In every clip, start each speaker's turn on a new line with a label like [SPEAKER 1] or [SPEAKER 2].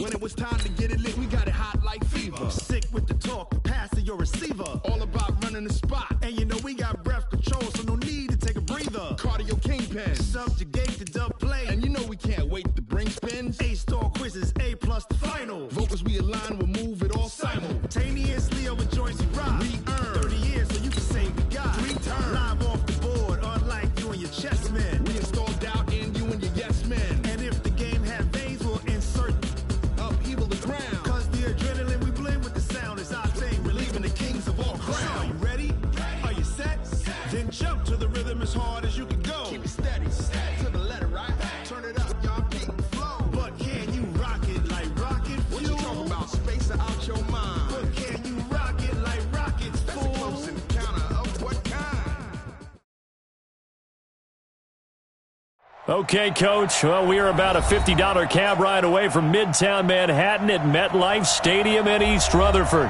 [SPEAKER 1] When it was time to get it lit, we got it hot like fever. Sick with the talk, pass to your receiver. All about running the spot. And you know we got breath control, so no need to take a breather. Cardio kingpin, subjugate the dub play. And you know we can't wait to bring spins. A-star quizzes, A+ the final. Vocals we align, we'll move it all simultaneously over joints we rock. We earn 30 years, so you can say we got 3 turns. Live off the board, unlike you and your chess men. We install doubt in you and your yes men. And if the game had veins, we'll insert upheaval the ground. Cause the adrenaline we blend with the sound is our thing, relieving the kings of all crowns. So are you ready? Are you set? Then jump to the rhythm as hard as you can go. Keep it steady, to the letter, right? Turn it up, y'all, keep the flow. But can you rock it like rocket fuel? What you talking about? Space out your mind. But can you rock it like rockets, fool? That's a close encounter of what kind?
[SPEAKER 2] Okay, Coach. Well, we are about a $50 cab ride away from Midtown Manhattan at MetLife Stadium in East Rutherford.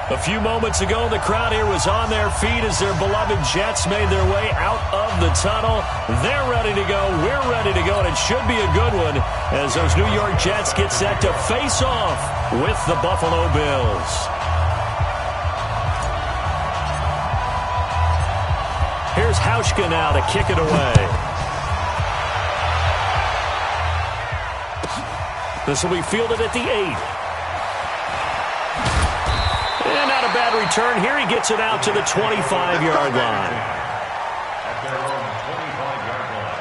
[SPEAKER 2] A few moments ago, the crowd here was on their feet as their beloved Jets made their way out of the tunnel. They're ready to go. We're ready to go, and it should be a good one as those New York Jets get set to face off with the Buffalo Bills. Here's Hauschka now to kick it away. This will be fielded at the 8. And not a bad return here. He gets it out to the 25-yard line.
[SPEAKER 3] At their own 25-yard line.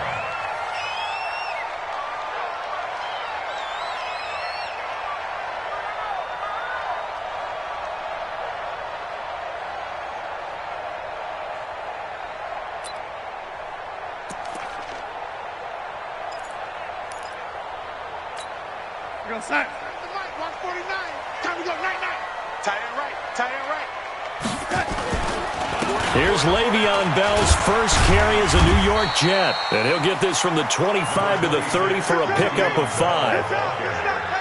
[SPEAKER 4] We're going to set. The mic, 149. Time to go, night-night. Tie it right, tie it right.
[SPEAKER 2] Here's Le'Veon Bell's first carry as a New York Jet. And he'll get this from the 25 to the 30 for a pickup of 5.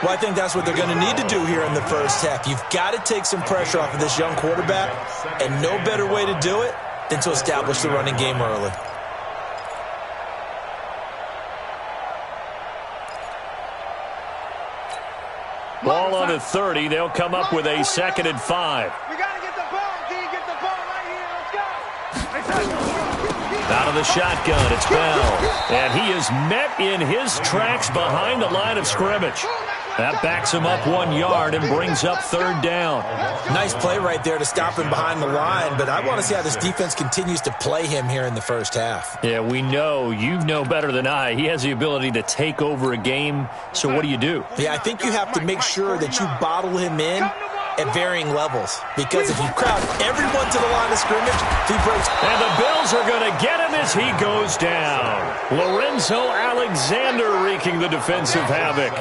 [SPEAKER 5] Well, I think that's what they're going to need to do here in the first half. You've got to take some pressure off of this young quarterback, and no better way to do it than to establish the running game early.
[SPEAKER 2] Ball on the 30. They'll come up with a 2nd and 5.
[SPEAKER 4] We got to get the ball, G. Get the ball right here. Let's go.
[SPEAKER 2] Out of the shotgun, it's Bell. And he is met in his tracks behind the line of scrimmage. That backs him up 1 yard and brings up 3rd down.
[SPEAKER 5] Nice play right there to stop him behind the line, but I want to see how this defense continues to play him here in the first half.
[SPEAKER 2] Yeah, we know. You know better than I. He has the ability to take over a game, so what do you do?
[SPEAKER 5] Yeah, I think you have to make sure that you bottle him in at varying levels, because if you crowd everyone to the line of scrimmage, he breaks.
[SPEAKER 2] And the Bills are going to get him as he goes down. Lorenzo Alexander wreaking the defensive havoc.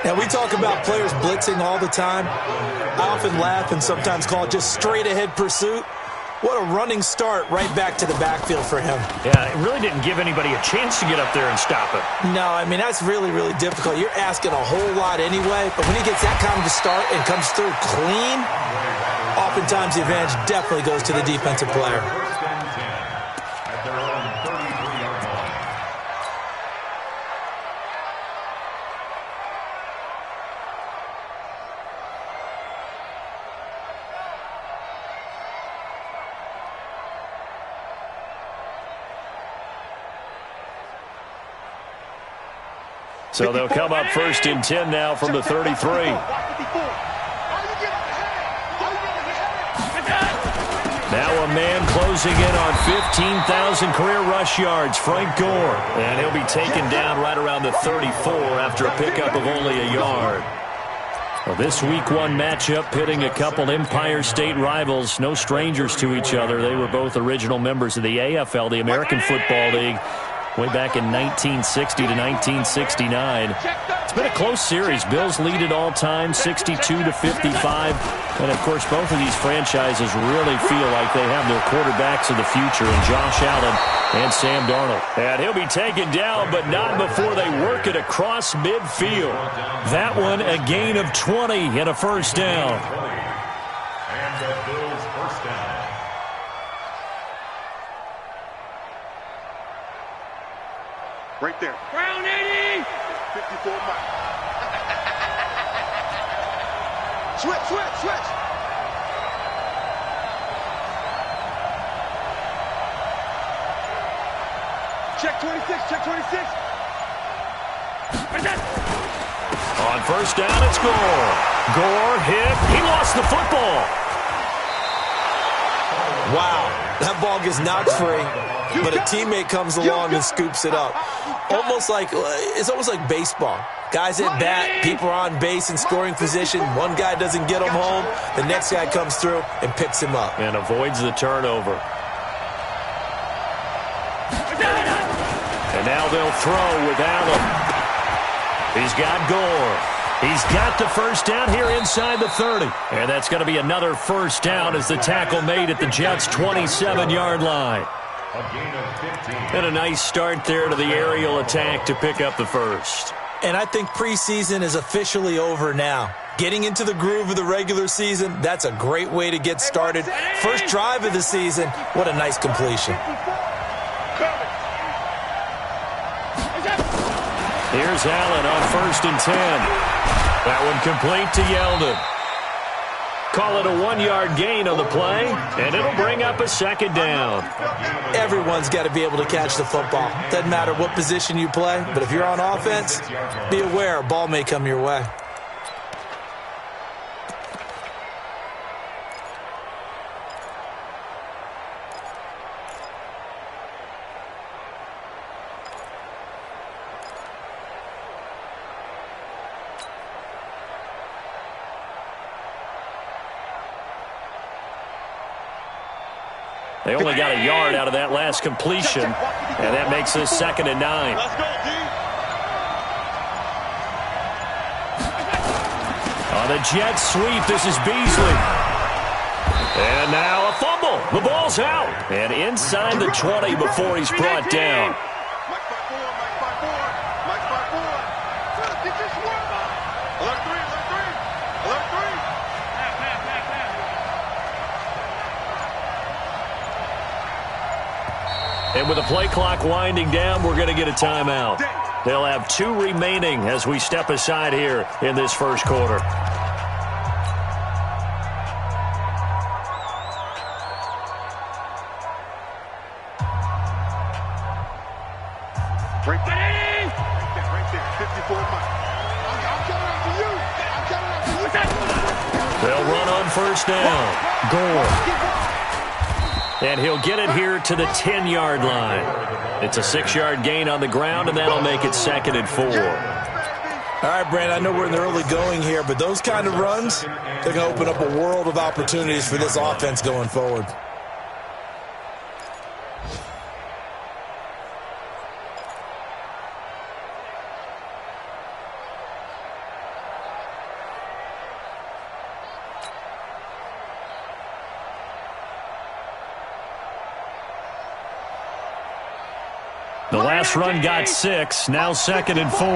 [SPEAKER 5] Now, we talk about players blitzing all the time. I often laugh and sometimes call it just straight-ahead pursuit. What a running start right back to the backfield for him.
[SPEAKER 2] Yeah, it really didn't give anybody a chance to get up there and stop it.
[SPEAKER 5] No, I mean, that's really, really difficult. You're asking a whole lot anyway, but when he gets that kind of a start and comes through clean, oftentimes the advantage definitely goes to the defensive player.
[SPEAKER 3] At their own 33-yard line.
[SPEAKER 2] So they'll come up 1st and 10 now from the 33. Now a man closing in on 15,000 career rush yards, Frank Gore. And he'll be taken down right around the 34 after a pickup of only a yard. Well, this Week 1 matchup pitting a couple Empire State rivals, no strangers to each other. They were both original members of the AFL, the American Football League, way back in 1960 to 1969. It's been a close series. Bills lead it all time, 62-55. And, of course, both of these franchises really feel like they have their quarterbacks of the future in Josh Allen and Sam Darnold. And he'll be taken down, but not before they work it across midfield. That one, a gain of 20 and a first down.
[SPEAKER 3] And the Bills first down.
[SPEAKER 4] Right there. Brown 80. 54 miles. Switch. Check 26.
[SPEAKER 2] On first down, it's Gore. Gore hit. He lost the football.
[SPEAKER 5] Wow, that ball gets knocked free, but a teammate comes along and scoops it up. It's almost like baseball. Guys at bat, people are on base in scoring position. One guy doesn't get him home. The next guy comes through and picks him up.
[SPEAKER 2] And avoids the turnover. And now they'll throw with Allen. He's got Gore. He's got the first down here inside the 30. And that's going to be another first down as the tackle made at the Jets' 27-yard line. And a nice start there to the aerial attack to pick up the first.
[SPEAKER 5] And I think preseason is officially over now. Getting into the groove of the regular season, that's a great way to get started. First drive of the season, what a nice completion.
[SPEAKER 2] Here's Allen on 1st and 10. That one complete to Yeldon. Call it a 1-yard gain on the play, and it'll bring up a second down.
[SPEAKER 5] Everyone's got to be able to catch the football. Doesn't matter what position you play, but if you're on offense, be aware a ball may come your way.
[SPEAKER 2] They only got a yard out of that last completion, and that makes this 2nd and 9.
[SPEAKER 4] Let's go, D.
[SPEAKER 2] On the jet sweep, this is Beasley. And now a fumble. The ball's out. And inside the 20 before he's brought down.
[SPEAKER 4] Mike's by four. Get your swarm on. Alert three.
[SPEAKER 2] And with the play clock winding down, we're going to get a timeout. They'll have 2 remaining as we step aside here in this first quarter.
[SPEAKER 4] Right there. 54 Mike. I'm coming after you.
[SPEAKER 2] They'll run on first down. Gore. And he'll get it here to the 10-yard line. It's a 6-yard gain on the ground, and that'll make it 2nd and 4.
[SPEAKER 5] All right, Brandon, I know we're in the early going here, but those kind of runs, they're going to open up a world of opportunities for this offense going forward.
[SPEAKER 2] The last run got 6, now 2nd and 4.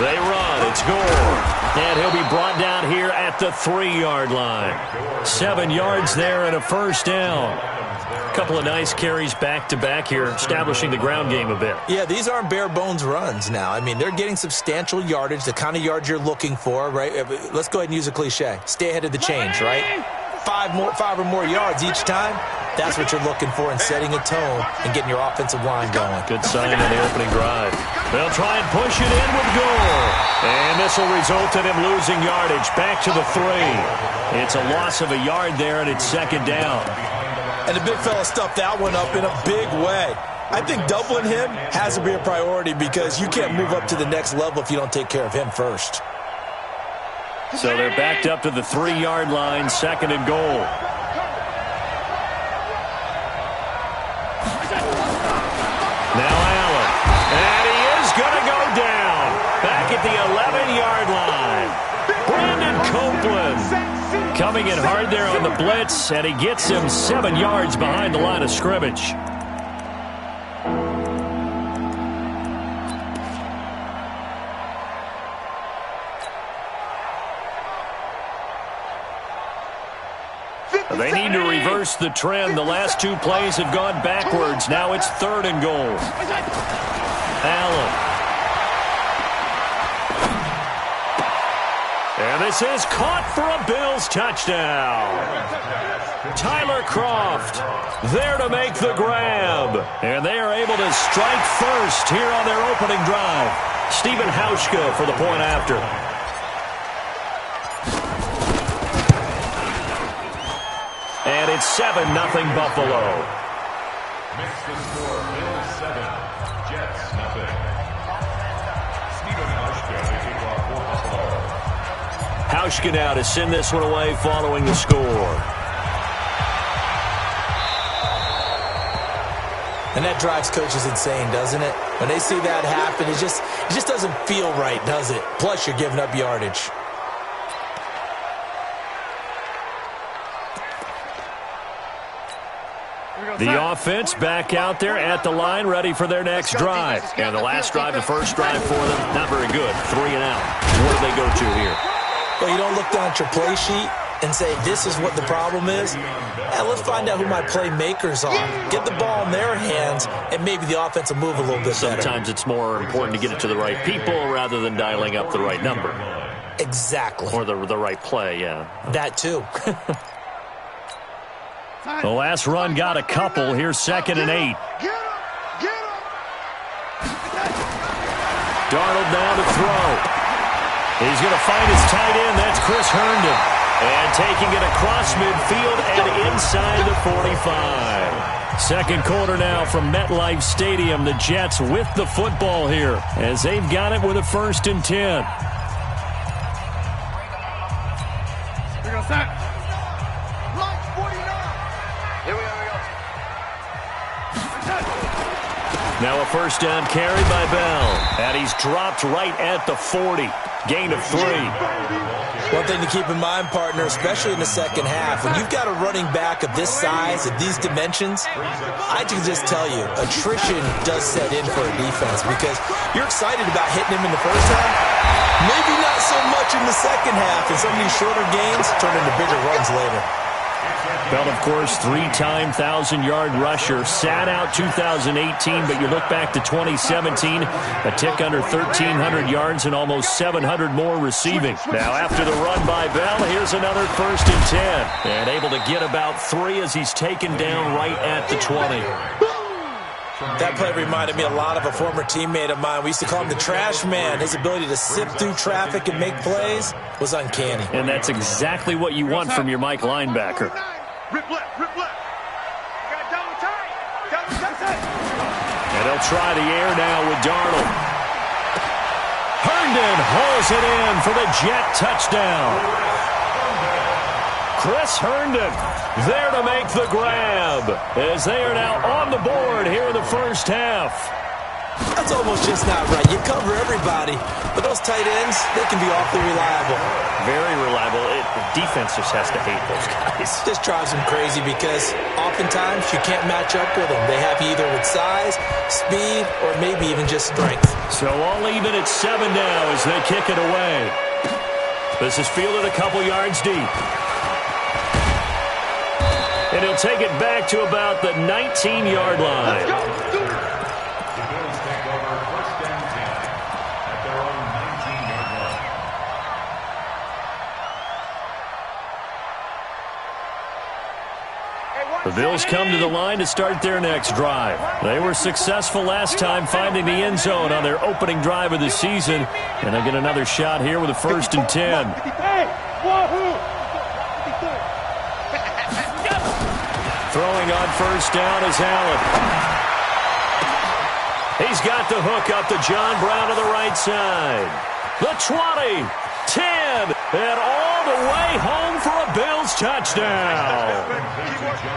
[SPEAKER 2] They run, it's Gore. And he'll be brought down here at the 3-yard line. 7 yards there and a first down. A couple of nice carries back-to-back here, establishing the ground game a bit.
[SPEAKER 5] Yeah, these aren't bare-bones runs now. I mean, they're getting substantial yardage, the kind of yards you're looking for, right? Let's go ahead and use a cliche. Stay ahead of the change, right? 5 or more yards each time. That's what you're looking for in setting a tone and getting your offensive line going.
[SPEAKER 2] Good sign on the opening drive. They'll try and push it in with Gore. And this will result in him losing yardage back to the 3. It's a loss of a yard there, and it's 2nd down.
[SPEAKER 5] And the big fella stuffed that one up in a big way. I think doubling him has to be a priority because you can't move up to the next level if you don't take care of him first.
[SPEAKER 2] So they're backed up to the 3-yard line, 2nd and goal. Now Allen. And he is going to go down. Back at the 11-yard line. Brandon Copeland coming in hard there on the blitz, and he gets him 7 yards behind the line of scrimmage. They need to reverse the trend. The last 2 plays have gone backwards. Now it's 3rd and goal. Allen. And this is caught for a Bills touchdown. Tyler Kroft there to make the grab. And they are able to strike first here on their opening drive. Stephen Hauschka for the point after. And it's 7-0 Buffalo.
[SPEAKER 3] Makes the score Bills 7, Jets nothing. Stephen Hauschka to kick off for Buffalo.
[SPEAKER 2] Hauschka now to send this one away following the score.
[SPEAKER 5] And that drives coaches insane, doesn't it? When they see that happen, it just doesn't feel right, does it? Plus, you're giving up yardage.
[SPEAKER 2] The offense back out there at the line, ready for their next drive. And the last drive, the first drive for them, not very good. 3 and out. What do they go to here?
[SPEAKER 5] Well, you don't look down at your play sheet and say, this is what the problem is. Let's find out who my playmakers are. Get the ball in their hands, and maybe the offense will move a little bit better.
[SPEAKER 2] Sometimes it's more important to get it to the right people rather than dialing up the right number.
[SPEAKER 5] Exactly.
[SPEAKER 2] Or the right play, yeah.
[SPEAKER 5] That too.
[SPEAKER 2] The last run got a couple. Here's 2nd and 8. Darnold now to throw. He's going to find his tight end. That's Chris Herndon. And taking it across midfield and inside the 45. Second quarter now from MetLife Stadium. The Jets with the football here as they've got it with a 1st and 10.
[SPEAKER 4] Here we go, set. Line 49. Here we go.
[SPEAKER 2] Now a 1st down carry by Bell. And he's dropped right at the 40. Gain of 3.
[SPEAKER 5] One thing to keep in mind, partner, especially in the second half, when you've got a running back of this size, of these dimensions, I can just tell you, attrition does set in for a defense because you're excited about hitting him in the first half. Maybe not so much in the second half, and some of these shorter gains turn into bigger runs later.
[SPEAKER 2] Bell, of course, 3-time 1,000-yard rusher. Sat out 2018, but you look back to 2017, a tick under 1,300 yards and almost 700 more receiving. Now, after the run by Bell, here's another 1st and 10. And able to get about 3 as he's taken down right at the 20.
[SPEAKER 5] That play reminded me a lot of a former teammate of mine. We used to call him the trash man. His ability to sift through traffic and make plays was uncanny.
[SPEAKER 2] And that's exactly what you want from your Mike linebacker.
[SPEAKER 4] Rip left. You got double tight.
[SPEAKER 2] And they'll try the air now with Darnold. Herndon hauls it in for the Jet touchdown. Chris Herndon there to make the grab as they are now on the board here in the first half.
[SPEAKER 5] That's almost just not right. You cover everybody, but those tight ends, they can be awfully reliable.
[SPEAKER 2] Very reliable. The defense just has to hate those guys.
[SPEAKER 5] This drives them crazy because oftentimes you can't match up with them. They have you either with size, speed, or maybe even just strength.
[SPEAKER 2] So all even at 7 now as they kick it away. This is fielded a couple yards deep. And he'll take it back to about the 19-yard line.
[SPEAKER 3] The Bills take over 1st and 10 at their own 19-yard line.
[SPEAKER 2] The Bills come to the line to start their next drive. They were successful last time finding the end zone on their opening drive of the season. And they get another shot here with a 1st and 10. Throwing on 1st down is Allen. He's got the hook up to John Brown to the right side. The 20, 10, and all the way home for a Bills touchdown.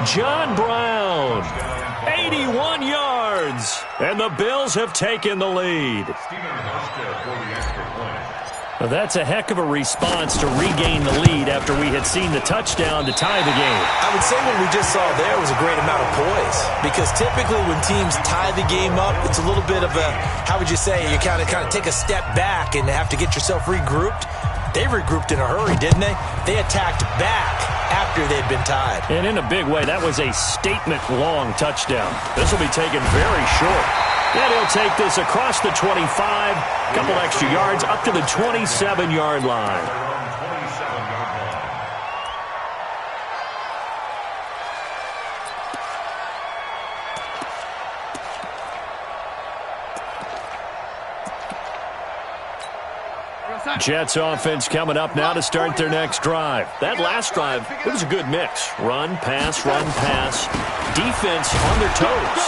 [SPEAKER 2] John Brown, 81 yards, and the Bills have taken the lead.
[SPEAKER 3] Stephen Hauschka for the extra point.
[SPEAKER 2] Now that's a heck of a response to regain the lead after we had seen the touchdown to tie the game.
[SPEAKER 5] I would say what we just saw there was a great amount of poise because typically when teams tie the game up, it's a little bit of a, how would you say, you kind of take a step back and have to get yourself regrouped. They regrouped in a hurry, didn't they? They attacked back after they'd been tied.
[SPEAKER 2] And in a big way, that was a statement-long touchdown. This will be taken very short. And he'll take this across the 25, a couple extra yards, up to the 27-yard line. Jets offense coming up now to start their next drive. That last drive, it was a good mix. Run, pass, defense on their toes.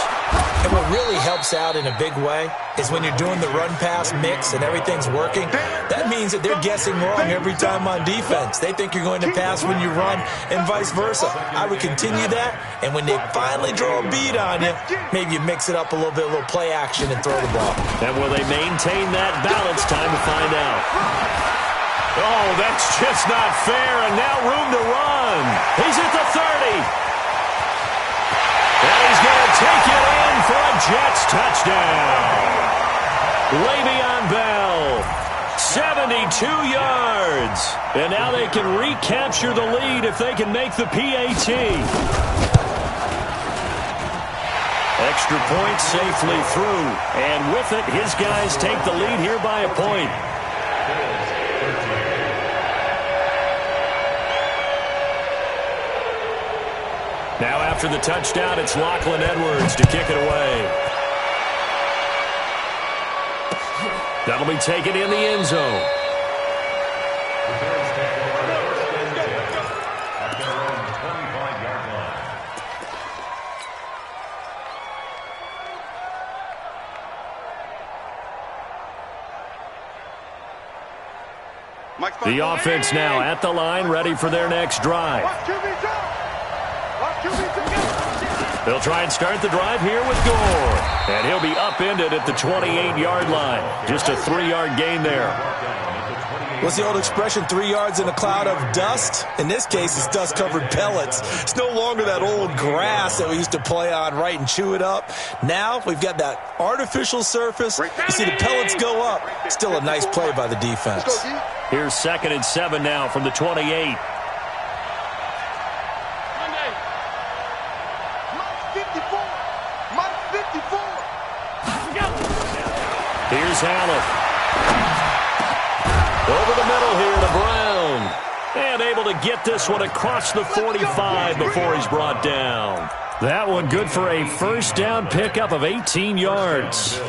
[SPEAKER 5] And what really helps out in a big way is when you're doing the run-pass mix and everything's working, that means that they're guessing wrong every time on defense. They think you're going to pass when you run and vice versa. I would continue that, and when they finally draw a bead on you, maybe you mix it up a little bit, a little play action, and throw the ball.
[SPEAKER 2] And will they maintain that balance? Time to find out. Oh, that's just not fair, and now room to run. He's at the 30. And he's going to take it in for a Jets touchdown. Le'Veon Bell, 72 yards. And now they can recapture the lead if they can make the PAT. Extra point safely through. And with it, his guys take the lead here by a point. Now after the touchdown, it's Lachlan Edwards to kick it away. That'll be taken in the end zone. The offense now at the line, ready for their next drive. They'll try and start the drive here with Gore. And he'll be upended at the 28-yard line. Just a 3-yard gain there.
[SPEAKER 5] What's the old expression, 3 yards in a cloud of dust? In this case, it's dust-covered pellets. It's no longer that old grass that we used to play on, right, and chew it up. Now we've got that artificial surface. You see the pellets go up. Still a nice play by the defense.
[SPEAKER 2] Here's 2nd and 7 now from the 28. Here's Allen. Over the middle here to Brown. And able to get this one across the 45 before he's brought down. That one good for a first down pickup of 18 yards.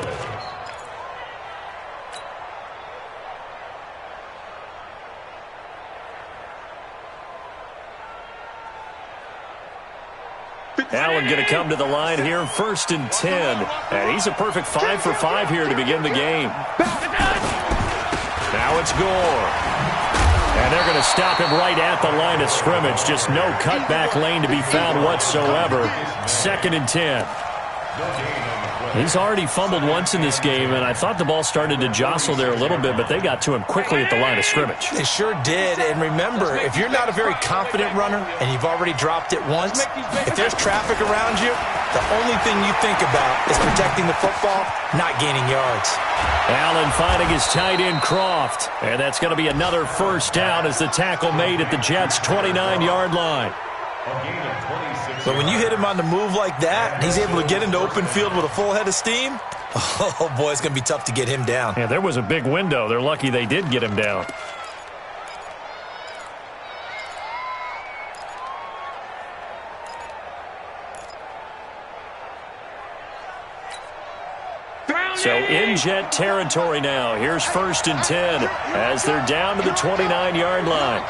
[SPEAKER 2] Allen going to come to the line here, 1st and 10. And he's a perfect 5 for 5 here to begin the game. Now it's Gore. And they're going to stop him right at the line of scrimmage. Just no cutback lane to be found whatsoever. 2nd and 10. He's already fumbled once in this game, and I thought the ball started to jostle there a little bit, but they got to him quickly at the line of scrimmage.
[SPEAKER 5] They sure did, and remember, if you're not a very confident runner and you've already dropped it once, if there's traffic around you, the only thing you think about is protecting the football, not gaining yards.
[SPEAKER 2] Allen finding his tight end Croft, and that's going to be another first down as the tackle made at the Jets' 29-yard line.
[SPEAKER 5] But when you hit him on the move like that, and he's able to get into open field with a full head of steam, oh, boy, it's going to be tough to get him down.
[SPEAKER 2] Yeah, there was a big window. They're lucky they did get him down. So in Jet territory now. Here's 1st and 10 as they're down to the 29-yard line.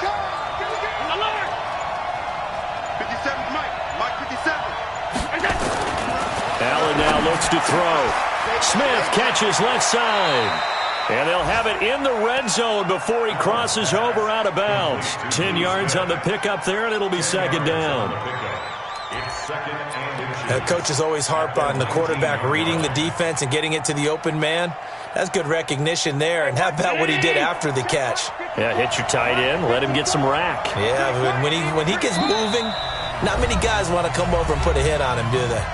[SPEAKER 2] Allen now looks to throw. Smith catches left side. And they'll have it in the red zone before he crosses over out of bounds. 10 yards on the pickup there, and it'll be 2nd down.
[SPEAKER 5] Coaches always harp on the quarterback reading the defense and getting it to the open man. That's good recognition there. And how about what he did after the catch?
[SPEAKER 2] Yeah, hit your tight end, let him get some rack.
[SPEAKER 5] Yeah, when he gets moving, not many guys want to come over and put a hit on him, do they?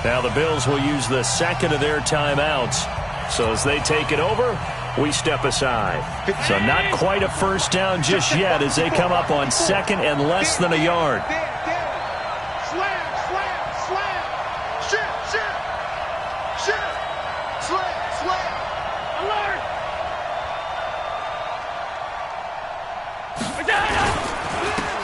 [SPEAKER 2] Now the Bills will use the 2nd of their timeouts. So as they take it over, we step aside. So not quite a first down just yet as they come up on second and less than a yard.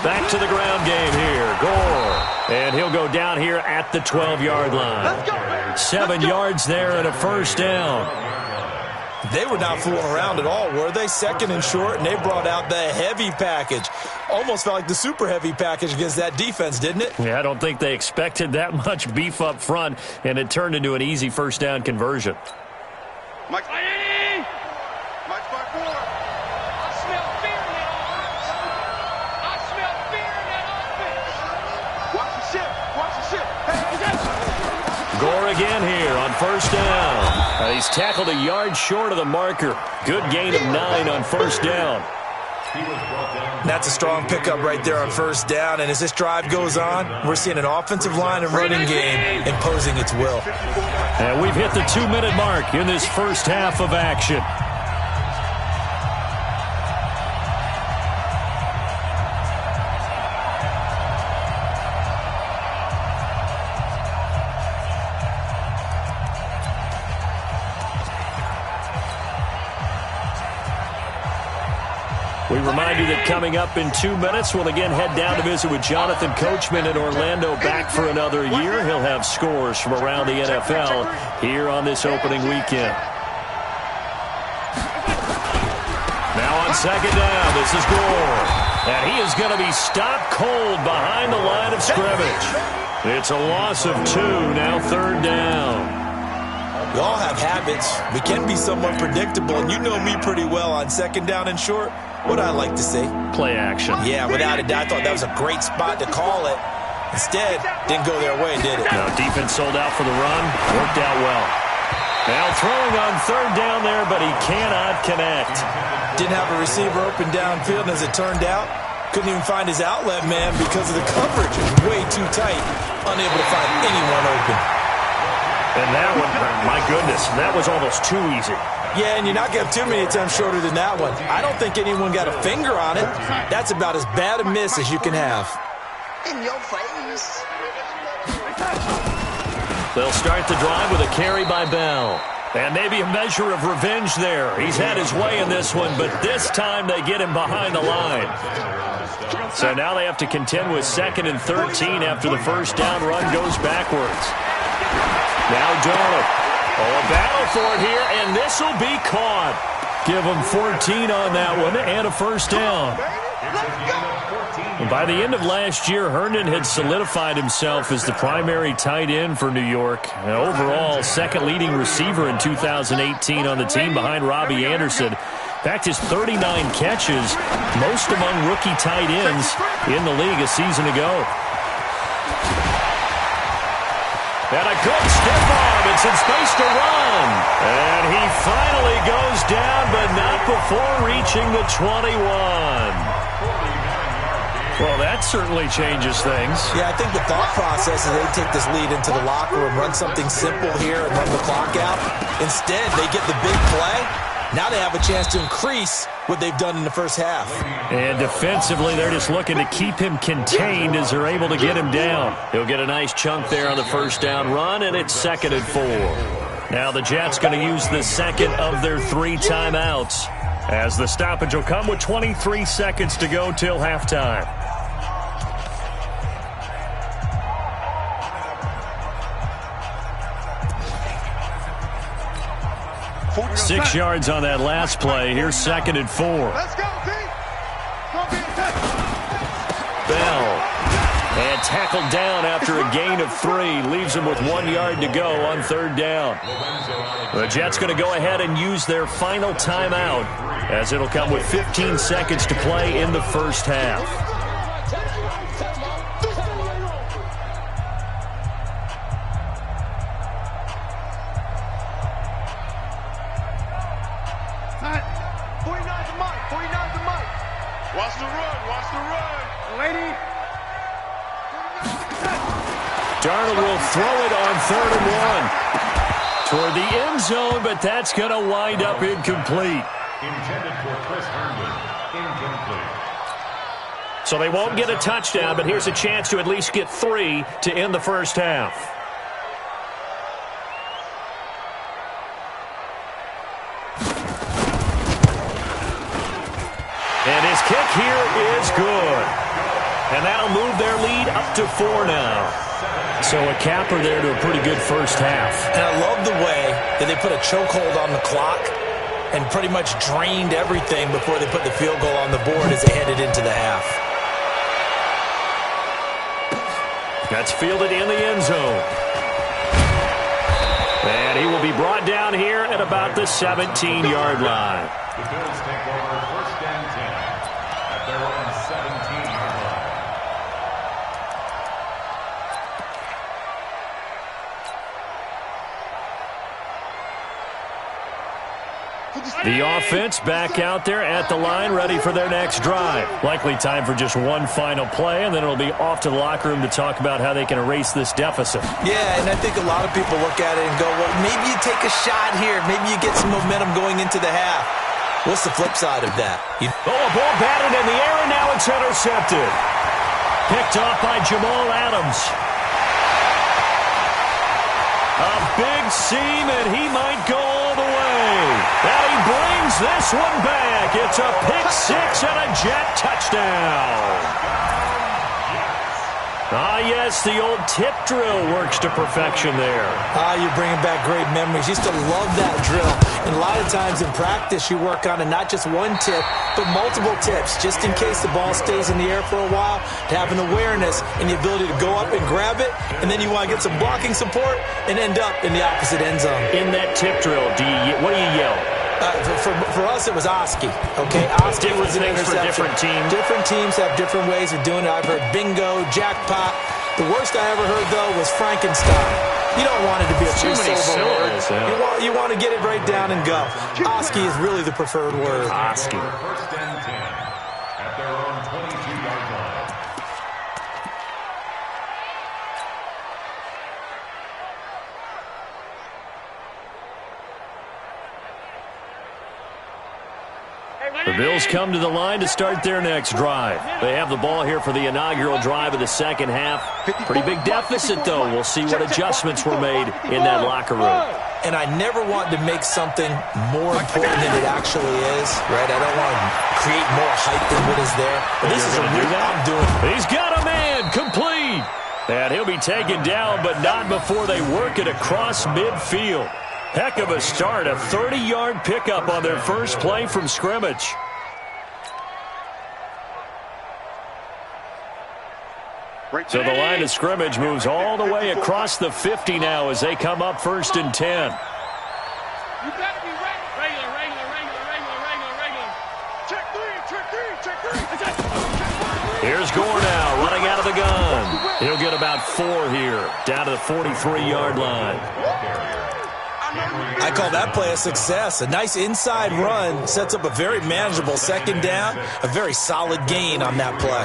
[SPEAKER 2] Back to the ground game here. Gore. And he'll go down here at the 12-yard line. 7 yards there and a first down.
[SPEAKER 5] They were not fooling around at all, were they? Second and short, and they brought out the heavy package. Almost felt like the super heavy package against that defense, didn't it?
[SPEAKER 2] Yeah, I don't think they expected that much beef up front, and it turned into an easy first down conversion.
[SPEAKER 4] Mike, Mike 4. I smell fear in that offense. I smell fear in that offense. Watch the ship. Watch the ship. Hey,
[SPEAKER 2] Gore again here on first down. He's tackled a yard short of the marker. Good gain of 9 on first down.
[SPEAKER 5] That's a strong pickup right there on first down. And as this drive goes on, we're seeing an offensive line and running game imposing its will.
[SPEAKER 2] And we've hit the 2-minute mark in this first half of action. We remind you that coming up in 2 minutes, we'll again head down to visit with Jonathan Coachman in Orlando, back for another year. He'll have scores from around the NFL here on this opening weekend. Now on second down, this is Gore. And he is going to be stopped cold behind the line of scrimmage. It's a loss of 2, now third down.
[SPEAKER 5] We all have habits. We can be somewhat predictable, and you know me pretty well on second down and short. What I like to say?
[SPEAKER 2] Play action.
[SPEAKER 5] Yeah, without a doubt. I thought that was a great spot to call it. Instead, didn't go their way, did it?
[SPEAKER 2] No, defense sold out for the run. Worked out well. Now throwing on third down there, but he cannot connect.
[SPEAKER 5] Didn't have a receiver open downfield, and as it turned out, couldn't even find his outlet man because of the coverage. It was way too tight. Unable to find anyone open.
[SPEAKER 2] And that one, my goodness, that was almost too easy.
[SPEAKER 5] Yeah, and you're not going to have too many attempts shorter than that one. I don't think anyone got a finger on it. That's about as bad a miss as you can have.
[SPEAKER 6] In your face.
[SPEAKER 2] They'll start the drive with a carry by Bell. And maybe a measure of revenge there. He's had his way in this one, but this time they get him behind the line. So now they have to contend with 2nd and 13 after the first down run goes backwards. Now Darnold. Oh, a battle for it here, and this will be caught. Give him 14 on that one and a first down. By the end of last year, Herndon had solidified himself as the primary tight end for New York. And overall, second leading receiver in 2018 on the team behind Robbie Anderson. In fact, his 39 catches, most among rookie tight ends in the league a season ago. And a good stiff arm and some space to run. And he finally goes down, but not before reaching the 21. Well, that certainly changes things.
[SPEAKER 5] Yeah, I think the thought process is they take this lead into the locker room, run something simple here and run the clock out. Instead, they get the big play. Now they have a chance to increase what they've done in the first half.
[SPEAKER 2] And defensively, they're just looking to keep him contained as they're able to get him down. He'll get a nice chunk there on the first down run, and it's 2nd and 4. Now the Jets going to use the second of their 3 timeouts, as the stoppage will come with 23 seconds to go till halftime. 6 yards on that last play. Here's 2nd and 4.
[SPEAKER 4] let's go, Pete.
[SPEAKER 2] Bell. And tackled down after a gain of 3. Leaves him with 1 yard to go on third down. The Jets going to go ahead and use their final timeout, as it'll come with 15 seconds to play in the first half.
[SPEAKER 4] Watch the run. Watch the run. Lady.
[SPEAKER 2] Darnold will throw it on 3rd and 1. toward the end zone, but that's going to wind up incomplete.
[SPEAKER 3] Intended for Chris Herndon. Incomplete.
[SPEAKER 2] So they won't get a touchdown, but here's a chance to at least get 3 to end the first half. And his kick here is good. And that'll move their lead up to 4 now. So a capper there to a pretty good first half.
[SPEAKER 5] And I love the way that they put a chokehold on the clock and pretty much drained everything before they put the field goal on the board as they headed into the half.
[SPEAKER 2] That's fielded in the end zone. And he will be brought down here at about the 17-yard line.
[SPEAKER 3] The Bills take over 1st and 10 at their own 17-yard line.
[SPEAKER 2] The offense back out there at the line, ready for their next drive. Likely time for just one final play, and then it'll be off to the locker room to talk about how they can erase this deficit.
[SPEAKER 5] Yeah, and I think a lot of people look at it and go, well, maybe you take a shot here. Maybe you get some momentum going into the half. What's the flip side of that?
[SPEAKER 2] A ball batted in the air, and now it's intercepted. Picked off by Jamal Adams. A big seam, and he might go all the way. And he brings this one back. It's a pick 6 and a Jet touchdown. Ah, yes, the old tip drill works to perfection there.
[SPEAKER 5] Ah, you're bringing back great memories. Used to love that drill. And a lot of times in practice, you work on it, not just one tip, but multiple tips, just in case the ball stays in the air for a while, to have an awareness and the ability to go up and grab it, and then you want to get some blocking support and end up in the opposite end zone.
[SPEAKER 2] In that tip drill, what do you yell?
[SPEAKER 5] For us, it was Oski. Okay, Oski was an interception.
[SPEAKER 2] For different teams.
[SPEAKER 5] Different teams have different ways of doing it. I've heard bingo, jackpot. The worst I ever heard, though, was Frankenstein. You don't want it to be a three-syllable word. Yeah. You want to get it right down and go. Oski is really the preferred word.
[SPEAKER 2] Oski.
[SPEAKER 3] 1st and 10 at their own 22-yard line.
[SPEAKER 2] The Bills come to the line to start their next drive. They have the ball here for the inaugural drive of the second half. Pretty big deficit, though. We'll see what adjustments were made in that locker room.
[SPEAKER 5] And I never want to make something more important than it actually is, right? I don't want to create more hype than what is there. But this is a real I'm doing.
[SPEAKER 2] He's got a man, complete. And he'll be taken down, but not before they work it across midfield. Heck of a start, a 30-yard pickup on their first play from scrimmage. So the line of scrimmage moves all the way across the 50 now as they come up 1st and 10.
[SPEAKER 4] You got to be regular. Check three.
[SPEAKER 2] Here's Gore now, running out of the gun. He'll get about 4 here, down to the 43-yard line.
[SPEAKER 5] I call that play a success. A nice inside run sets up a very manageable second down, a very solid gain on that play.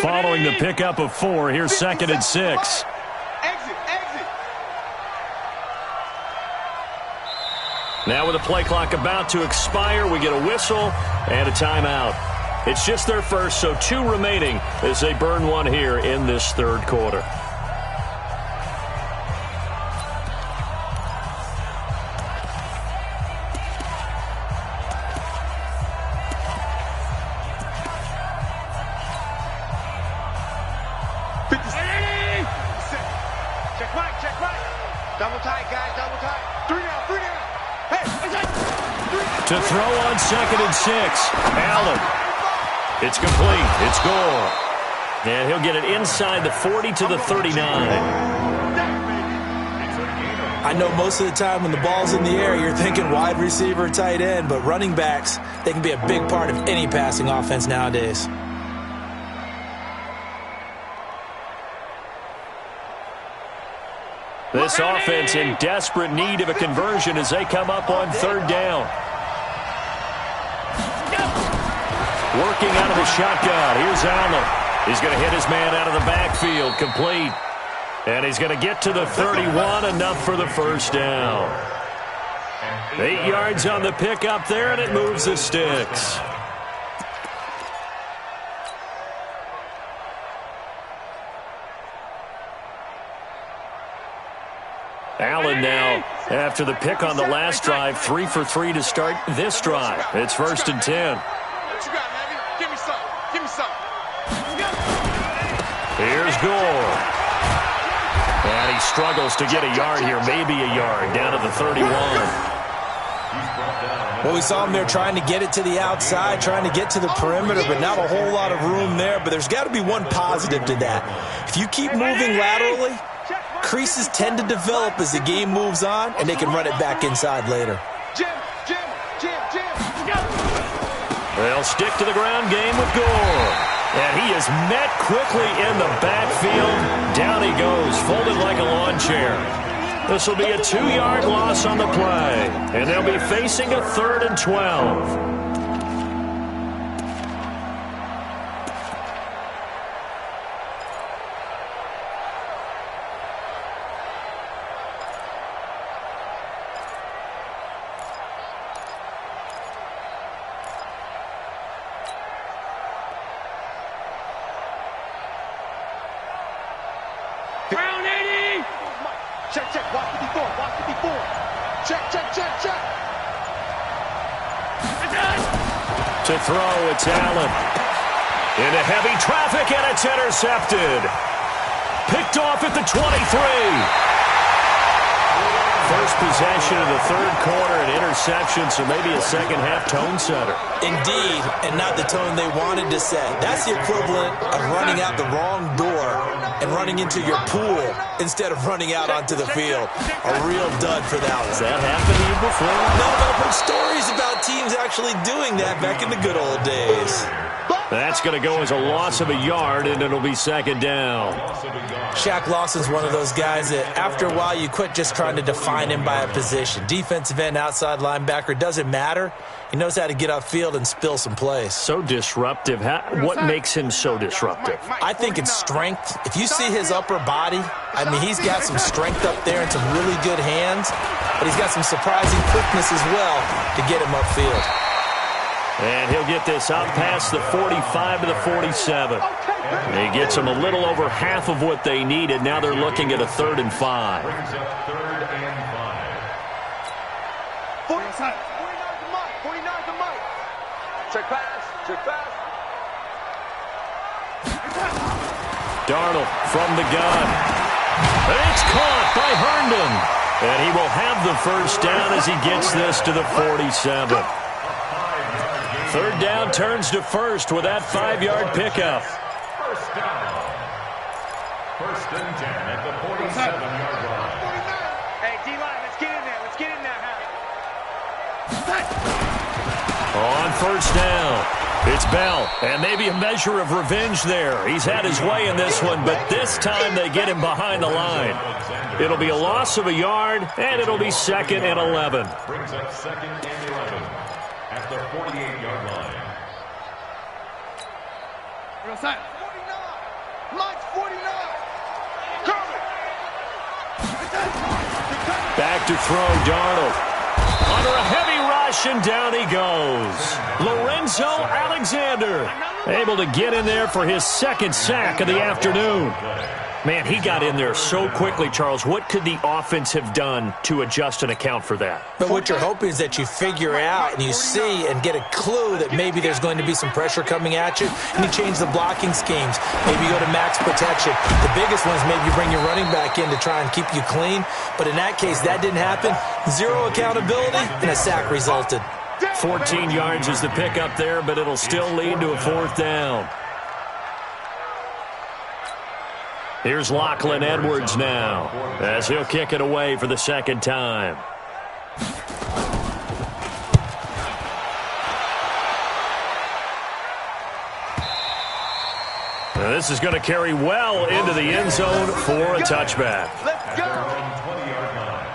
[SPEAKER 2] Following the pickup of 4, here's 2nd and 6.
[SPEAKER 4] Exit.
[SPEAKER 2] Now with the play clock about to expire, we get a whistle and a timeout. It's just their first, so 2 remaining as they burn one here in this third quarter.
[SPEAKER 4] Check right. Double tight, guys, double tight. 3 down. Hey,
[SPEAKER 2] to throw on 2nd and 6. Allen. It's complete. It's Gore. And he'll get it inside the 40 to the 39.
[SPEAKER 5] I know most of the time when the ball's in the air, you're thinking wide receiver, tight end, but running backs, they can be a big part of any passing offense nowadays.
[SPEAKER 2] This offense in desperate need of a conversion as they come up on third down. Working out of the shotgun. Here's Allen. He's going to hit his man out of the backfield. Complete. And he's going to get to the 31. Enough for the first down. 8 yards on the pickup there, and it moves the sticks. Allen now, after the pick on the last drive, 3 for 3 to start this drive. It's 1st and 10.
[SPEAKER 4] What you got, Levy? Give me some. Give me some.
[SPEAKER 2] Here's Gore. And he struggles to get a yard here, maybe a yard, down to the 31.
[SPEAKER 5] Well, we saw him there trying to get it to the outside, trying to get to the perimeter, but not a whole lot of room there. But there's got to be one positive to that. If you keep moving laterally, creases tend to develop as the game moves on, and they can run it back inside later.
[SPEAKER 2] They'll stick to the ground game with Gore. And he is met quickly in the backfield. Down he goes, folded like a lawn chair. This will be a 2-yard loss on the play. And they'll be facing a 3rd and 12. To throw, it's Allen. Into heavy traffic, and it's intercepted. Picked off at the 23. First possession of the third quarter, an interception, so maybe a second-half tone setter.
[SPEAKER 5] Indeed, and not the tone they wanted to set. That's the equivalent of running out the wrong door and running into your pool instead of running out onto the field. A real dud for that one.
[SPEAKER 2] Has that happened to you before?
[SPEAKER 5] No, but I've heard stories about teams actually doing that back in the good old days.
[SPEAKER 2] That's going to go as a loss of a yard, and it'll be 2nd down.
[SPEAKER 5] Shaq Lawson's one of those guys that after a while you quit just trying to define him by a position. Defensive end, outside linebacker, doesn't matter. He knows how to get upfield and spill some plays.
[SPEAKER 2] So disruptive. What makes him so disruptive?
[SPEAKER 5] I think it's strength. If you see his upper body, I mean, he's got some strength up there and some really good hands, but he's got some surprising quickness as well to get him upfield.
[SPEAKER 2] And he'll get this out past the 45 to the 47. He gets them a little over half of what they needed. Now they're looking at a 3rd and 5.
[SPEAKER 4] 3rd and 5. 49 to Mike. Check pass. Check pass.
[SPEAKER 2] Darnold from the gun. It's caught by Herndon. And he will have the first down as he gets this to the 47. 3rd down turns to 1st with that 5-yard pickup.
[SPEAKER 3] First down. 1st and 10 at the 47-yard line.
[SPEAKER 4] Hey, D-line, let's get in there. Let's get in there,
[SPEAKER 2] On 1st down, it's Bell, and maybe a measure of revenge there. He's had his way in this one, but this time they get him behind the line. It'll be a loss of a yard, and it'll be 2nd and 11.
[SPEAKER 3] Brings up 2nd and 11 at the 48-yard line.
[SPEAKER 4] Real side. 49. Mike's 49. Coming.
[SPEAKER 2] Back to throw, Darnold. Under a heavy rush, and down he goes. Lorenzo Alexander able to get in there for his 2nd sack of the afternoon. Man, he got in there so quickly, Charles. What could the offense have done to adjust and account for that?
[SPEAKER 5] But what you're hoping is that you figure out and you see and get a clue that maybe there's going to be some pressure coming at you, and you change the blocking schemes. Maybe you go to max protection. The biggest one is maybe you bring your running back in to try and keep you clean. But in that case, that didn't happen. 0 accountability, and a sack resulted.
[SPEAKER 2] 14 yards is the pickup there, but it'll still lead to a 4th down. Here's Lachlan Edwards now, as he'll kick it away for the 2nd time. This is going to carry well into the end zone for a touchback.
[SPEAKER 4] Let's go.
[SPEAKER 3] 20-yard line.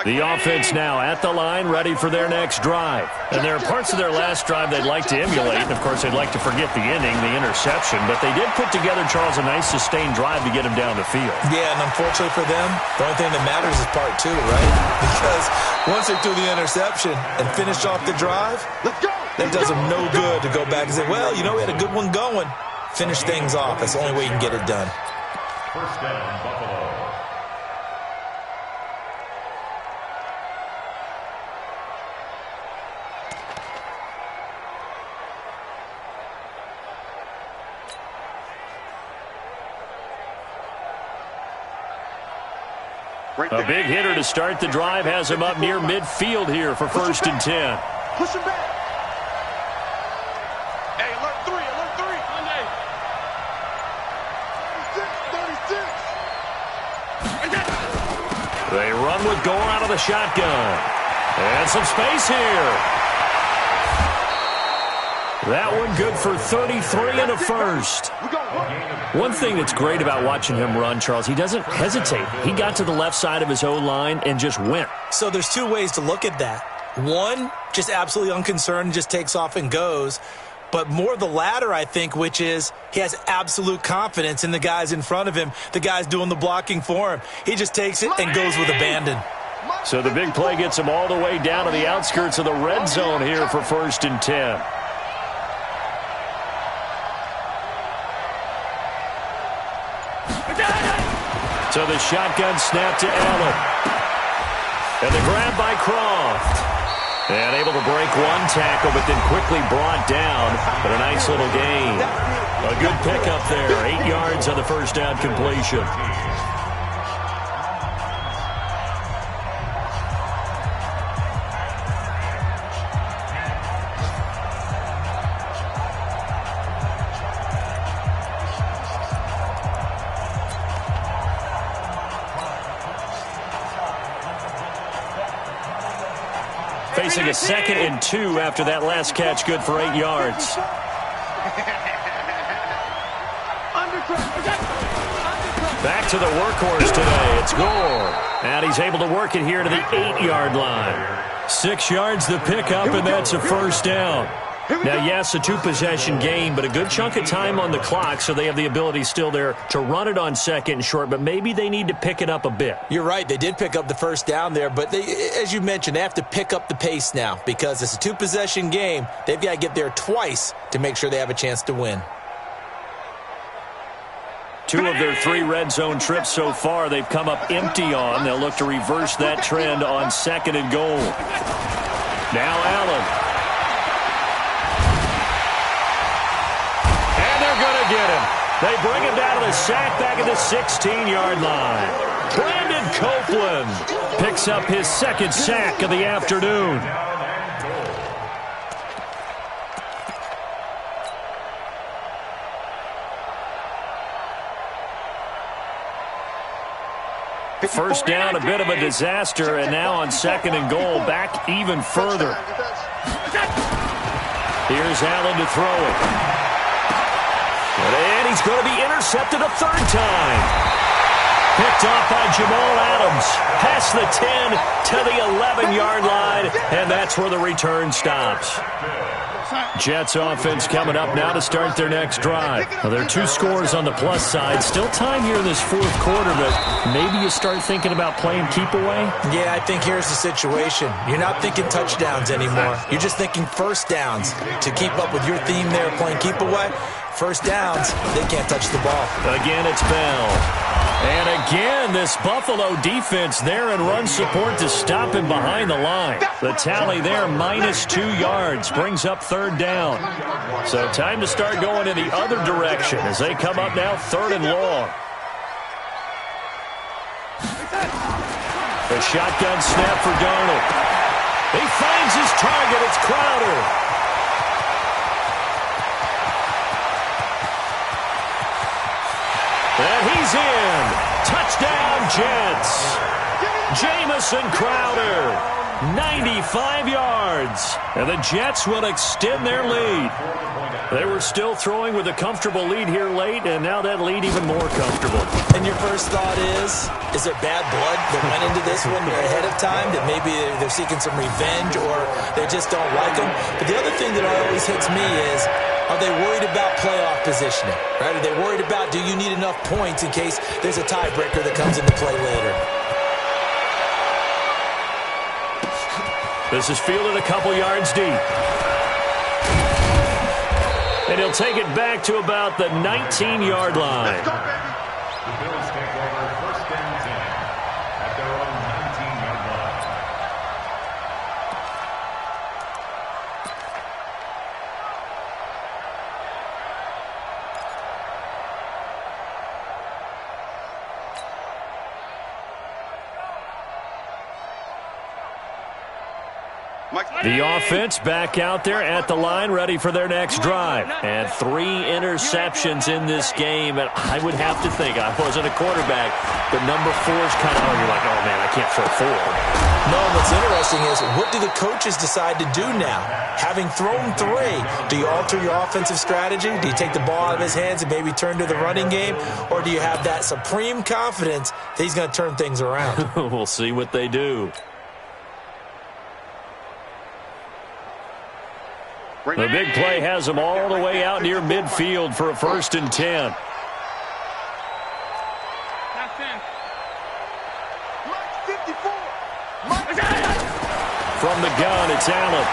[SPEAKER 2] The offense now at the line, ready for their next drive. And there are parts of their last drive they'd like to emulate. And, of course, they'd like to forget the ending, the interception. But they did put together, Charles, a nice sustained drive to get him down the field.
[SPEAKER 5] Yeah, and unfortunately for them, the only thing that matters is part two, right? Because once they threw the interception and finished off the drive, that does them no good to go back and say, well, you know, we had a good one going. Finish things off. That's the only way you can get it done.
[SPEAKER 3] First down, Buffalo.
[SPEAKER 2] A big hitter to start the drive has him up near midfield here for 1st and 10.
[SPEAKER 4] Push him back. Hey, alert 3, alert 3. Monday. 36.
[SPEAKER 2] They run with Gore out of the shotgun. And some space here. That one good for 33 and a first. One thing that's great about watching him run, Charles, he doesn't hesitate. He got to the left side of his O-line and just went.
[SPEAKER 5] So there's two ways to look at that. One, just absolutely unconcerned, just takes off and goes. But more the latter, I think, which is he has absolute confidence in the guys in front of him, the guys doing the blocking for him. He just takes it and goes with abandon.
[SPEAKER 2] So the big play gets him all the way down to the outskirts of the red zone here for 1st and 10. So the shotgun snap to Allen. And the grab by Croft. And able to break one tackle, but then quickly brought down. But a nice little gain. A good pickup there. 8 yards on the first down completion. Facing a 2nd and 2 after that last catch, good for 8 yards. Back to the workhorse today. It's Gore. And he's able to work it here to the 8-yard line. 6 yards the pickup, and that's a first down. Now, yes, a 2-possession game, but a good chunk of time on the clock, so they have the ability still there to run it on 2nd and short, but maybe they need to pick it up a bit.
[SPEAKER 5] You're right. They did pick up the first down there, but they, as you mentioned, they have to pick up the pace now because it's a 2-possession game. They've got to get there twice to make sure they have a chance to win.
[SPEAKER 2] 2 of their 3 red zone trips so far they've come up empty on. They'll look to reverse that trend on 2nd and goal. Now Allen. Get him. They bring him down to the sack back at the 16-yard line. Brandon Copeland picks up his 2nd sack of the afternoon. First down, a bit of a disaster, and now on 2nd and goal, back even further. Here's Allen to throw it. And he's going to be intercepted a 3rd time. Picked off by Jamal Adams. Past the 10 to the 11-yard line, and that's where the return stops. Jets offense coming up now to start their next drive. Well, there are 2 scores on the plus side. Still time here in this 4th quarter, but maybe you start thinking about playing keep away?
[SPEAKER 5] Yeah, I think here's the situation. You're not thinking touchdowns anymore. You're just thinking first downs. To keep up with your theme there, playing keep away, first downs, they can't touch the ball.
[SPEAKER 2] Again, it's Bell. And again, this Buffalo defense there in run support to stop him behind the line. The tally there, minus 2 yards, brings up 3rd down. So time to start going in the other direction as they come up now 3rd and long. The shotgun snap for Darnold. He finds his target. It's Crowder. And he's in. Touchdown, Jets. Jamison Crowder, 95 yards. And the Jets will extend their lead. They were still throwing with a comfortable lead here late, and now that lead even more comfortable.
[SPEAKER 5] And your first thought is there bad blood that went into this one ahead of time, that maybe they're seeking some revenge or they just don't like them? But the other thing that always hits me is, are they worried about playoff positioning? Right? Are they worried about, do you need enough points in case there's a tiebreaker that comes into play later?
[SPEAKER 2] This is fielded a couple yards deep. And he'll take it back to about the 19-yard line.
[SPEAKER 3] The Bills take over first and 10 at their own 19-yard line.
[SPEAKER 2] The offense back out there at the line, ready for their next drive. And 3 interceptions in this game. And I would have to think, I wasn't a quarterback, but number 4 is kind of, you're like, oh, man, I can't throw 4.
[SPEAKER 5] No, what's interesting is, what do the coaches decide to do now? Having thrown 3, do you alter your offensive strategy? Do you take the ball out of his hands and maybe turn to the running game? Or do you have that supreme confidence that he's going to turn things around?
[SPEAKER 2] We'll see what they do. The big play has them all the way out near midfield for a first and 10. From the gun, it's Allen.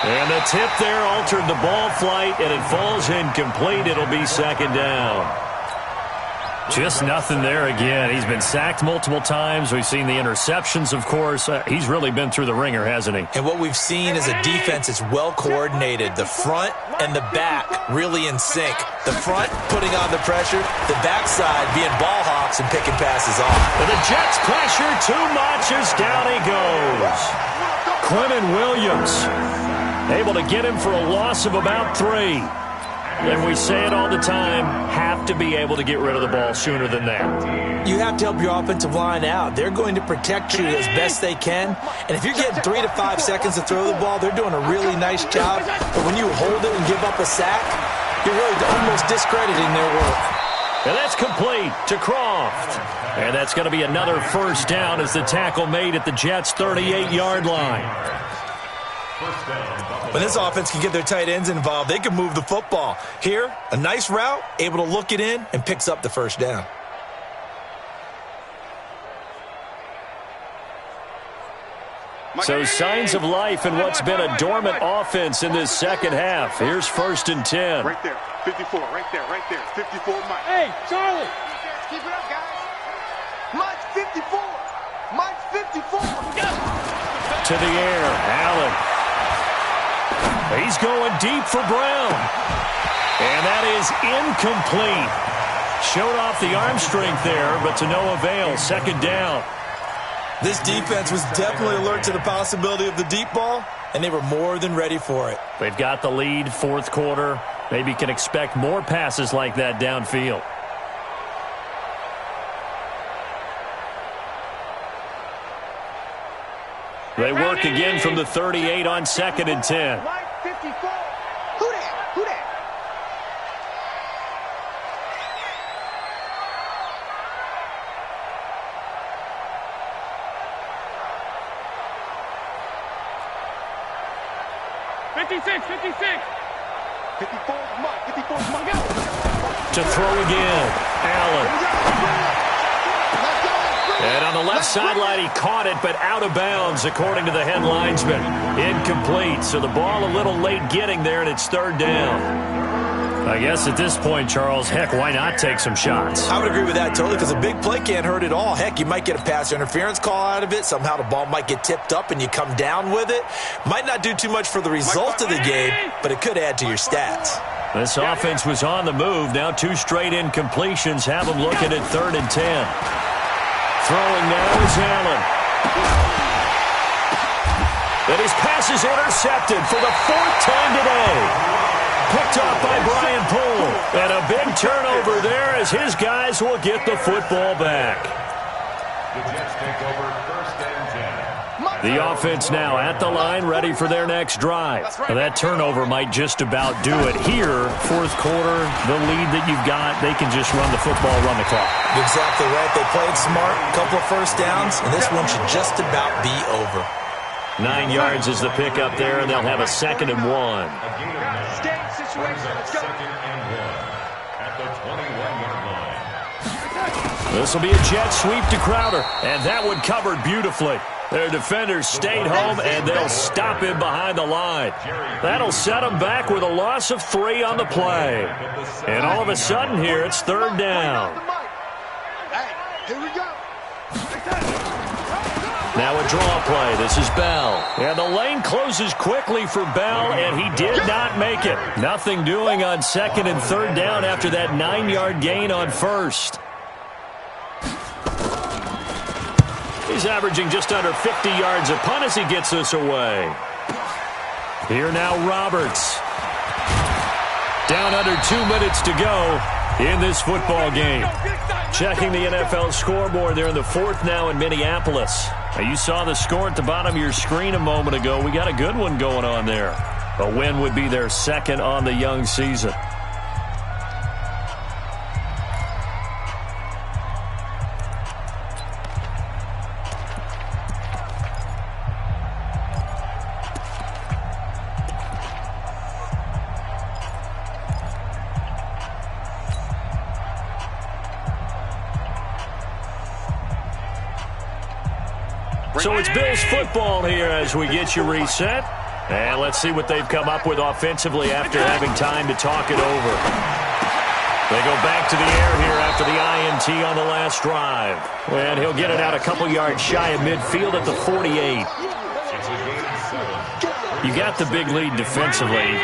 [SPEAKER 2] And the tip there altered the ball flight, and it falls incomplete. It'll be second down. Just nothing there again. He's been sacked multiple times. We've seen the interceptions, of course. He's really been through the ringer, hasn't he?
[SPEAKER 5] And what we've seen is a defense that's well coordinated. The front and the back really in sync. The front putting on the pressure, the backside being ball hawks and picking passes off.
[SPEAKER 2] And the Jets pressure too much as down he goes. Quentin Williams able to get him for a loss of about 3. And we say it all the time, have to be able to get rid of the ball sooner than that.
[SPEAKER 5] You have to help your offensive line out. They're going to protect you as best they can. And if you're getting 3 to 5 seconds to throw the ball, they're doing a really nice job. But when you hold it and give up a sack, you're really almost discrediting their work.
[SPEAKER 2] And that's complete to Croft. And that's going to be another first down as the tackle made at the Jets' 38-yard line.
[SPEAKER 5] When this offense can get their tight ends involved, they can move the football. Here, a nice route, able to look it in, and picks up the first down.
[SPEAKER 2] So signs of life in what's been a dormant offense in this second half. Here's first and 10.
[SPEAKER 4] Right there, 54, right there, 54, Mike.
[SPEAKER 6] Hey, Charlie.
[SPEAKER 4] Keep it up, guys. Mike's 54. Mike's 54.
[SPEAKER 2] To the air, Allen. He's going deep for Brown. And that is incomplete. Showed off the arm strength there, but to no avail. Second down.
[SPEAKER 5] This defense was definitely alert to the possibility of the deep ball, and they were more than ready for it.
[SPEAKER 2] They've got the lead, fourth quarter. Maybe can expect more passes like that downfield. They work again from the 38 on second and 10.
[SPEAKER 4] Mike 54. Who that? Who that?
[SPEAKER 2] To throw again, Allen. And on the left sideline, he caught it, but out of bounds, according to the head linesman. Incomplete, so the ball a little late getting there, and it's third down. I guess at this point, Charles, heck, why not take some shots?
[SPEAKER 5] I would agree with that totally, because a big play can't hurt at all. Heck, you might get a pass interference call out of it. Somehow the ball might get tipped up and you come down with it. Might not do too much for the result of the game, but it could add to your stats.
[SPEAKER 2] This offense was on the move. Now 2 straight incompletions have them looking at third and 10. Throwing now is Allen. And his pass is intercepted for the 4th time today. Picked off by Brian Poole. And a big turnover there as his guys will get the football back.
[SPEAKER 3] The Jets take over 1st and 10.
[SPEAKER 2] The offense now at the line, ready for their next drive. Now, that turnover might just about do it here. 4th quarter, the lead that you've got, they can just run the football, run the clock.
[SPEAKER 5] Exactly right. They played smart, a couple of first downs, and this one should just about be over.
[SPEAKER 2] 9 yards is the pickup there, and they'll have a 2nd and 1.
[SPEAKER 4] Game situation. Let's go.
[SPEAKER 3] 2nd and 1 at the 21-yard line.
[SPEAKER 2] This will be a jet sweep to Crowder, and that one covered beautifully. Their defenders stayed home, and they'll stop him behind the line. That'll set them back with a loss of 3 on the play. And all of a sudden here, it's 3rd down.
[SPEAKER 4] Hey, here we go.
[SPEAKER 2] Now a draw play. This is Bell. And the lane closes quickly for Bell, and he did not make it. Nothing doing on 2nd and 3rd down after that 9-yard gain on 1st. He's averaging just under 50 yards a punt as he gets this away. Here now Roberts. Down under 2 minutes to go in this football game. Checking the NFL scoreboard there in the 4th now in Minneapolis. Now you saw the score at the bottom of your screen a moment ago. We got a good one going on there. A win would be their 2nd on the young season. So it's Bills football here as we get you reset. And let's see what they've come up with offensively after having time to talk it over. They go back to the air here after the INT on the last drive. And he'll get it out a couple yards shy of midfield at the 48. You got the big lead defensively.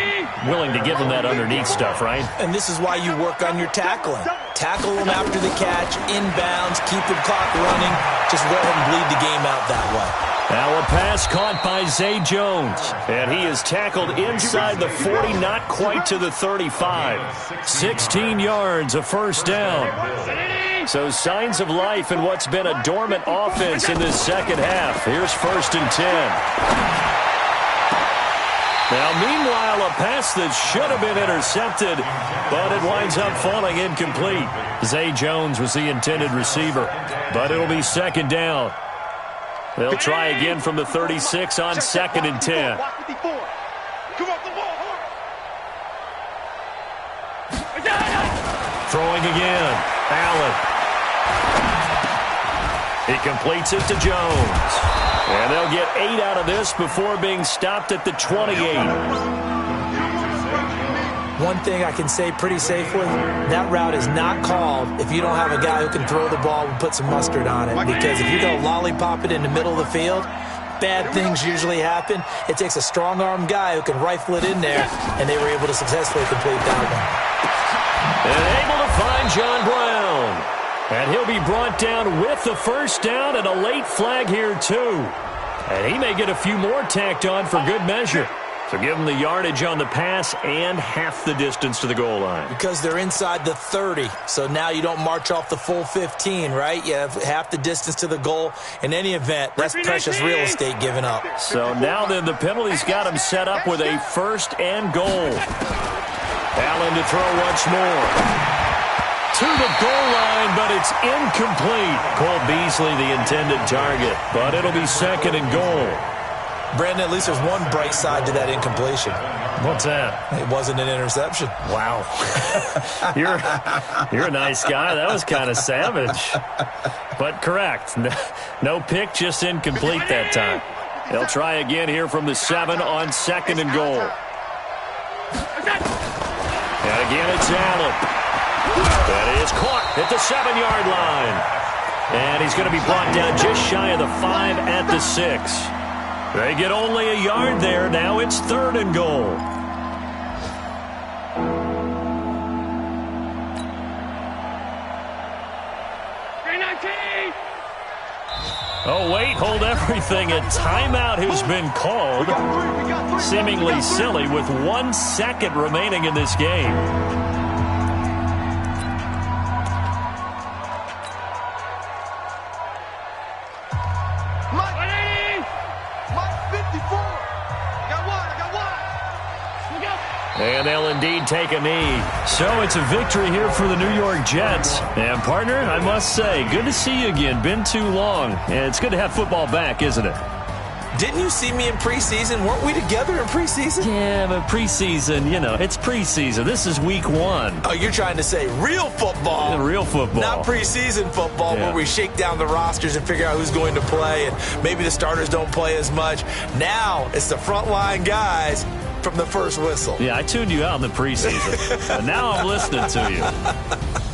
[SPEAKER 2] Willing to give them that underneath stuff, right?
[SPEAKER 5] And this is why you work on your tackling. Tackle them after the catch, inbounds, keep the clock running. Just let them bleed the game out that way.
[SPEAKER 2] Now a pass caught by Zay Jones. And he is tackled inside the 40, not quite to the 35. 16 yards, a 1st down. So signs of life in what's been a dormant offense in this 2nd half. Here's 1st and 10. Now, meanwhile, a pass that should have been intercepted, but it winds up falling incomplete. Zay Jones was the intended receiver, but it'll be 2nd down. They'll try again from the 36 on 2nd and 10. Throwing again. Allen. He completes it to Jones. And they'll get 8 out of this before being stopped at the 28.
[SPEAKER 5] One thing I can say pretty safely, that route is not called if you don't have a guy who can throw the ball and put some mustard on it. Because if you're going to lollipop it in the middle of the field, bad things usually happen. It takes a strong-armed guy who can rifle it in there, and they were able to successfully complete that one.
[SPEAKER 2] And able to find John Brown. And he'll be brought down with the 1st down and a late flag here, too. And he may get a few more tacked on for good measure. So give him the yardage on the pass and half the distance to the goal line.
[SPEAKER 5] Because they're inside the 30, so now you don't march off the full 15, right? You have half the distance to the goal. In any event, that's precious real estate given up.
[SPEAKER 2] So now then the penalty's got him set up with a 1st and goal. Allen to throw once more. To the goal line, but it's incomplete. Cole Beasley, the intended target, but it'll be 2nd and goal.
[SPEAKER 5] Brandon, at least there's one bright side to that incompletion.
[SPEAKER 2] What's that?
[SPEAKER 5] It wasn't an interception.
[SPEAKER 2] Wow. You're a nice guy. That was kind of savage. But correct. No pick, just incomplete that time. They'll try again here from the 7 on 2nd and goal. And again, it's Allen. That is caught at the 7-yard line. And he's going to be brought down just shy of the 5 at the 6. They get only a yard there. Now it's 3rd and goal. Oh, wait, hold everything. A timeout has been called. Seemingly silly with 1 second remaining in this game. And they'll indeed take a knee. So it's a victory here for the New York Jets. And, partner, I must say, good to see you again. Been too long. And it's good to have football back, isn't it?
[SPEAKER 5] Didn't you see me in preseason? Weren't we together in preseason?
[SPEAKER 2] Yeah, but preseason, it's preseason. This is week 1.
[SPEAKER 5] Oh, you're trying to say real football.
[SPEAKER 2] Real football.
[SPEAKER 5] Not preseason football where we shake down the rosters and figure out who's going to play, and maybe the starters don't play as much. Now it's the frontline guys from the first whistle.
[SPEAKER 2] Yeah, I tuned you out in the preseason. And now I'm listening to you.